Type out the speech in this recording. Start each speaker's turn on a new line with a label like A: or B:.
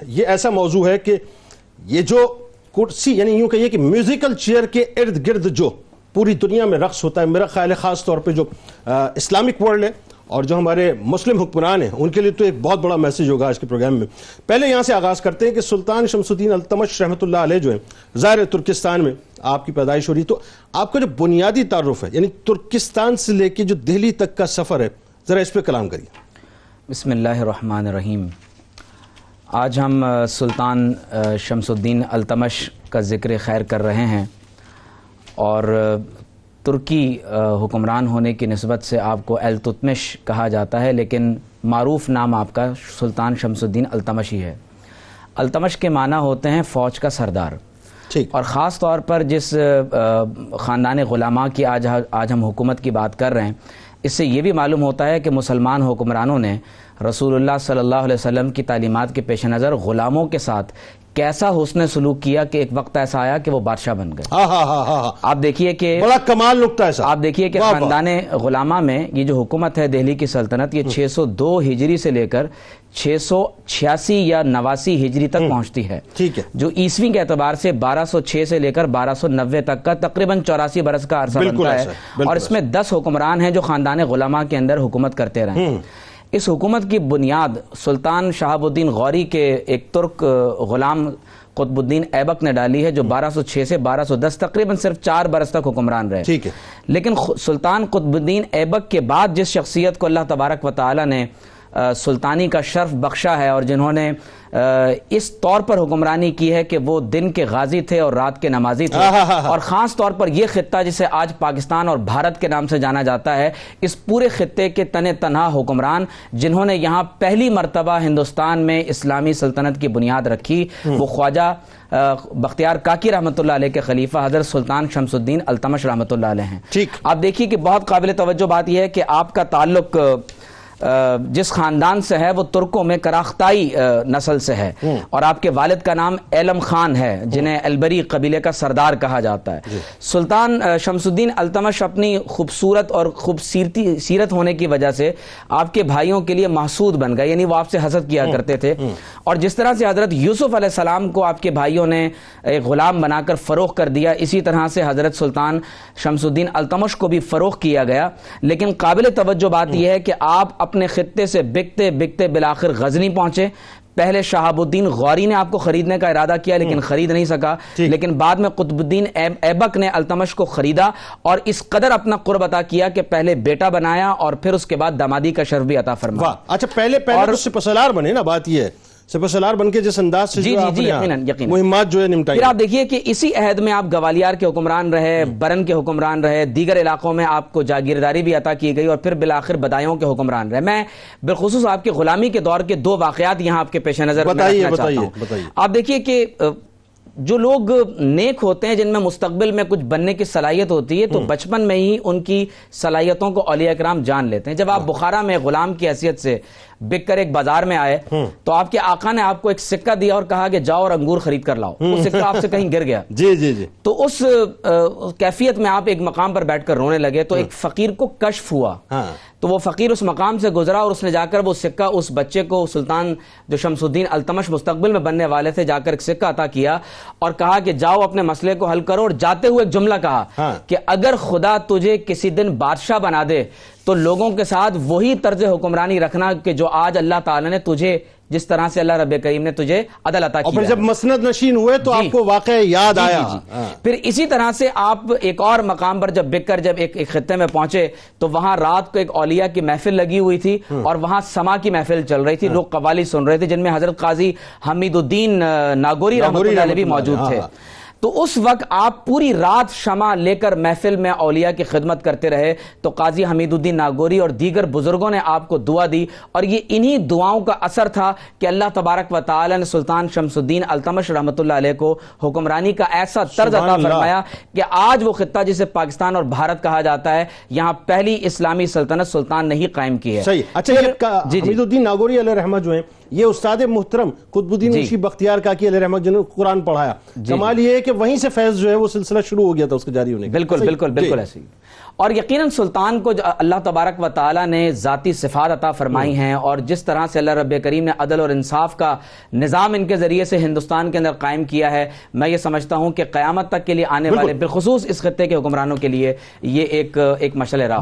A: یہ ایسا موضوع ہے کہ یہ جو کرسی یعنی یوں کہیے کہ میوزیکل چیئر کے ارد گرد جو پوری دنیا میں رقص ہوتا ہے، میرا خیال ہے خاص طور پہ جو اسلامک ورلڈ ہے اور جو ہمارے مسلم حکمران ہیں ان کے لیے تو ایک بہت بڑا میسیج ہوگا آج کے پروگرام میں۔ پہلے یہاں سے آغاز کرتے ہیں کہ سلطان شمس الدین التمش رحمۃ اللہ علیہ جو ہیں ظاہر ترکستان میں آپ کی پیدائش ہو رہی، تو آپ کا جو بنیادی تعارف ہے یعنی ترکستان سے لے کے جو دہلی تک کا سفر ہے، ذرا اس پہ کلام کریے۔
B: بسم اللہ الرحمن الرحیم۔ آج ہم سلطان شمس الدین التمش کا ذکر خیر کر رہے ہیں اور ترکی حکمران ہونے کی نسبت سے آپ کو التتمش کہا جاتا ہے، لیکن معروف نام آپ کا سلطان شمس الدین التمش ہی ہے۔ التمش کے معنی ہوتے ہیں فوج کا سردار، اور خاص طور پر جس خاندان غلاماء کی آج ہم حکومت کی بات کر رہے ہیں، اس سے یہ بھی معلوم ہوتا ہے کہ مسلمان حکمرانوں نے رسول اللہ صلی اللہ علیہ وسلم کی تعلیمات کے پیش نظر غلاموں کے ساتھ کیسا حسن سلوک کیا کہ ایک وقت ایسا آیا کہ وہ بادشاہ بن گئے۔ آپ دیکھیے کہ
A: بڑا کمال نکتہ ہے صاحب۔
B: آپ دیکھیے کہ خاندان غلاماء میں یہ جو حکومت ہے دہلی کی سلطنت، یہ 602 ہجری سے لے کر 686 یا 89 ہجری تک پہنچتی ہے، جو عیسوی کے اعتبار سے 1206 سے لے کر 1290 تک کا تقریباً 84 برس کا عرصہ بنتا ہے، اور اس میں 10 حکمران ہیں جو خاندان غلاماء کے اندر حکومت کرتے رہے۔ اس حکومت کی بنیاد سلطان شہاب الدین غوری کے ایک ترک غلام قطب الدین ایبک نے ڈالی ہے، جو 1206 سے 1210 تقریباً صرف 4 برس تک حکمران رہے۔ لیکن سلطان قطب الدین ایبک کے بعد جس شخصیت کو اللہ تبارک و تعالی نے سلطانی کا شرف بخشا ہے اور جنہوں نے اس طور پر حکمرانی کی ہے کہ وہ دن کے غازی تھے اور رات کے نمازی تھے، اور خاص طور پر یہ خطہ جسے آج پاکستان اور بھارت کے نام سے جانا جاتا ہے، اس پورے خطے کے تن تنہا حکمران جنہوں نے یہاں پہلی مرتبہ ہندوستان میں اسلامی سلطنت کی بنیاد رکھی، وہ خواجہ بختیار کاکی رحمۃ اللہ علیہ کے خلیفہ حضرت سلطان شمس الدین التمش رحمۃ اللہ علیہ ہیں۔ آپ دیکھیے کہ بہت قابل توجہ بات یہ ہے کہ آپ کا تعلق جس خاندان سے ہے وہ ترکوں میں کراختائی نسل سے ہے، اور آپ کے والد کا نام ایلم خان ہے جنہیں البری قبیلے کا سردار کہا جاتا ہے۔ سلطان شمس الدین التمش اپنی خوبصورت اور سیرت ہونے کی وجہ سے آپ کے بھائیوں کے لیے محسود بن گئے، یعنی وہ آپ سے حسد کیا کرتے تھے، اور جس طرح سے حضرت یوسف علیہ السلام کو آپ کے بھائیوں نے ایک غلام بنا کر فروخت کر دیا، اسی طرح سے حضرت سلطان شمس الدین التمش کو بھی فروخت کیا گیا۔ لیکن قابل توجہ بات یہ ہے کہ آپ اپنے خطے سے بکتے بکتے بالآخر غزنی پہنچے۔ پہلے شہاب الدین غوری نے آپ کو خریدنے کا ارادہ کیا لیکن خرید نہیں سکا، لیکن بعد میں قطب الدین ایبک نے التمش کو خریدا اور اس قدر اپنا قرب عطا کیا کہ پہلے بیٹا بنایا اور پھر اس کے بعد دامادی کا شرف بھی عطا فرمایا۔
A: اچھا، پہلے تو سپاسالار بنے نا، بات یہ ہے سپاسالار بن کے جس انداز سے مہمات جو ہے نمٹائی۔
B: پھر آپ دیکھیے کہ اسی عہد میں آپ گوالیار کے حکمران رہے، برن کے حکمران رہے، دیگر علاقوں میں آپ کو جاگیرداری بھی عطا کی گئی، اور پھر بالآخر بدایوں کے حکمران رہے۔ میں بالخصوص آپ کے غلامی کے دور کے 2 واقعات یہاں آپ کے پیش نظر رکھنا چاہتا ہوں۔ آپ دیکھیے کہ جو لوگ نیک ہوتے ہیں، جن میں مستقبل میں کچھ بننے کی صلاحیت ہوتی ہے، تو بچپن میں ہی ان کی صلاحیتوں کو اولیاء کرام جان لیتے ہیں۔ جب آپ بخارا میں غلام کی حیثیت سے بک کر ایک بازار میں آئے تو آپ کے آقا نے آپ کو ایک سکہ دیا اور کہا کہ جاؤ اور انگور خرید کر لاؤ۔ وہ سکہ آپ سے کہیں گر گیا، تو اس کیفیت میں آپ ایک مقام پر بیٹھ کر رونے لگے، تو ایک فقیر کو کشف ہوا، تو وہ فقیر اس مقام سے گزرا اور اس نے جا کر وہ سکہ اس بچے کو، سلطان جو شمس الدین التمش مستقبل میں بننے والے تھے، جا کر ایک سکہ عطا کیا اور کہا کہ جاؤ اپنے مسئلے کو حل کرو، اور جاتے ہوئے ایک جملہ کہا کہ اگر خدا تجھے کسی دن بادشاہ بنا دے تو لوگوں کے ساتھ وہی طرز حکمرانی رکھنا کہ جو آج اللہ تعالیٰ نے تجھے، جس طرح سے اللہ رب کریم نے تجھے عدل عطا کیا۔
A: اور پھر جب مسند نشین ہوئے تو آپ کو واقعہ یاد آیا۔
B: پھر اسی طرح سے آپ ایک اور مقام پر جب بک کر جب ایک خطے میں پہنچے تو وہاں رات کو ایک اولیاء کی محفل لگی ہوئی تھی، اور وہاں سما کی محفل چل رہی تھی، لوگ قوالی سن رہے تھے، جن میں حضرت قاضی حمید الدین ناگوری رحمۃ اللہ علیہ بھی موجود تھے۔ تو اس وقت آپ پوری رات شمع لے کر محفل میں اولیاء کی خدمت کرتے رہے، تو قاضی حمید الدین ناگوری اور دیگر بزرگوں نے آپ کو دعا دی، اور یہ انہی دعاؤں کا اثر تھا کہ اللہ تبارک و تعالی نے سلطان شمس الدین التمش رحمۃ اللہ علیہ کو حکمرانی کا ایسا طرز عطا فرمایا کہ آج وہ خطہ جسے پاکستان اور بھارت کہا جاتا ہے، یہاں پہلی اسلامی سلطنت سلطان نے ہی قائم کی ہے۔
A: صحیح۔ اچھا، حمید الدین ناگوری علیہ رحمہ جو ہیں یہ استاد محترم قطب الدین منشی بختیار کاکی علیہ رحمت جنہوں نے قرآن پڑھایا. کمال یہ ہے کہ وہیں سے فیض جو ہے وہ سلسلہ شروع ہو گیا تھا اس کا جاری ہونے کا.
B: بالکل بالکل بالکل ایسے ہی. اور یقیناً سلطان کو اللہ تبارک و تعالیٰ نے ذاتی صفات عطا فرمائی ہیں، اور جس طرح سے اللہ رب کریم نے عدل اور انصاف کا نظام ان کے ذریعے سے ہندوستان کے اندر قائم کیا ہے، میں یہ سمجھتا ہوں کہ قیامت تک کے لیے آنے والے بالخصوص اس خطے کے حکمرانوں کے لیے یہ ایک مشعل راہ.